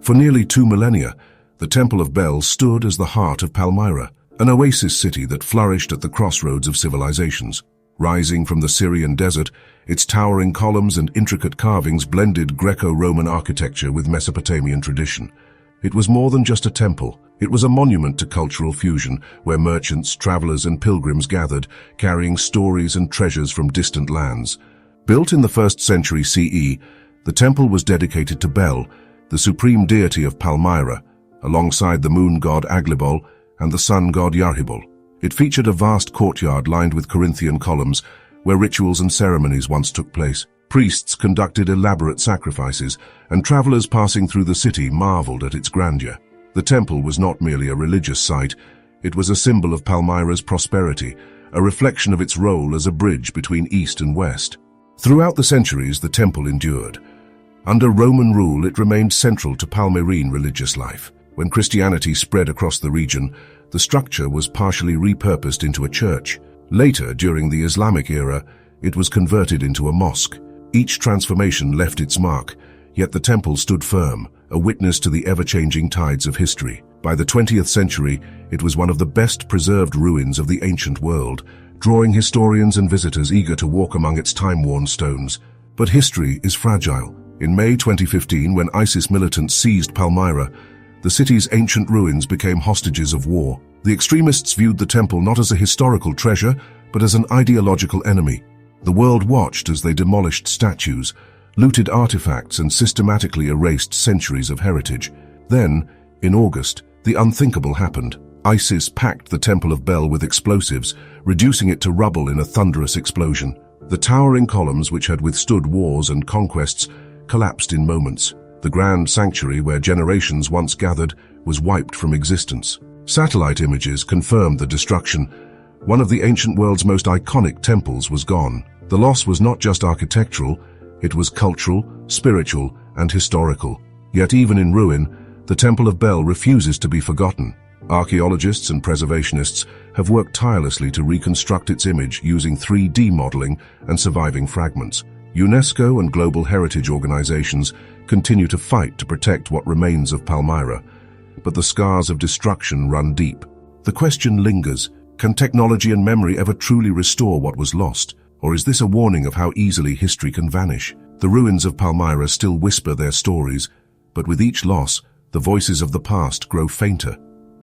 For nearly 2 millennia, the Temple of Bel stood as the heart of Palmyra, an oasis city that flourished at the crossroads of civilizations. Rising from the Syrian desert, its towering columns and intricate carvings blended Greco-Roman architecture with Mesopotamian tradition. It was more than just a temple. It was a monument to cultural fusion, where merchants, travelers, and pilgrims gathered, carrying stories and treasures from distant lands. Built in the 1st century CE, the temple was dedicated to Bel, the supreme deity of Palmyra, alongside the moon god Aglibol and the sun god Yarhibol. It featured a vast courtyard lined with Corinthian columns, where rituals and ceremonies once took place. Priests conducted elaborate sacrifices, and travelers passing through the city marveled at its grandeur. The temple was not merely a religious site, it was a symbol of Palmyra's prosperity, a reflection of its role as a bridge between East and West. Throughout the centuries, the temple endured. Under Roman rule, it remained central to Palmyrene religious life. When Christianity spread across the region, the structure was partially repurposed into a church. Later, during the Islamic era, it was converted into a mosque. Each transformation left its mark, yet the temple stood firm, a witness to the ever-changing tides of history. By the 20th century, it was one of the best-preserved ruins of the ancient world, drawing historians and visitors eager to walk among its time-worn stones. But history is fragile. In May 2015, when ISIS militants seized Palmyra, the city's ancient ruins became hostages of war. The extremists viewed the temple not as a historical treasure, but as an ideological enemy. The world watched as they demolished statues, looted artifacts, and systematically erased centuries of heritage. Then, in August, the unthinkable happened. ISIS packed the Temple of Bel with explosives, reducing it to rubble in a thunderous explosion. The towering columns, which had withstood wars and conquests, collapsed in moments. The grand sanctuary where generations once gathered was wiped from existence. Satellite images confirmed the destruction. One of the ancient world's most iconic temples was gone. The loss was not just architectural, it was cultural, spiritual, and historical. Yet even in ruin, the Temple of Bel refuses to be forgotten. Archaeologists and preservationists have worked tirelessly to reconstruct its image using 3D modeling and surviving fragments. UNESCO and global heritage organizations continue to fight to protect what remains of Palmyra, but the scars of destruction run deep. The question lingers, can technology and memory ever truly restore what was lost? Or is this a warning of how easily history can vanish? The ruins of Palmyra still whisper their stories, but with each loss, the voices of the past grow fainter.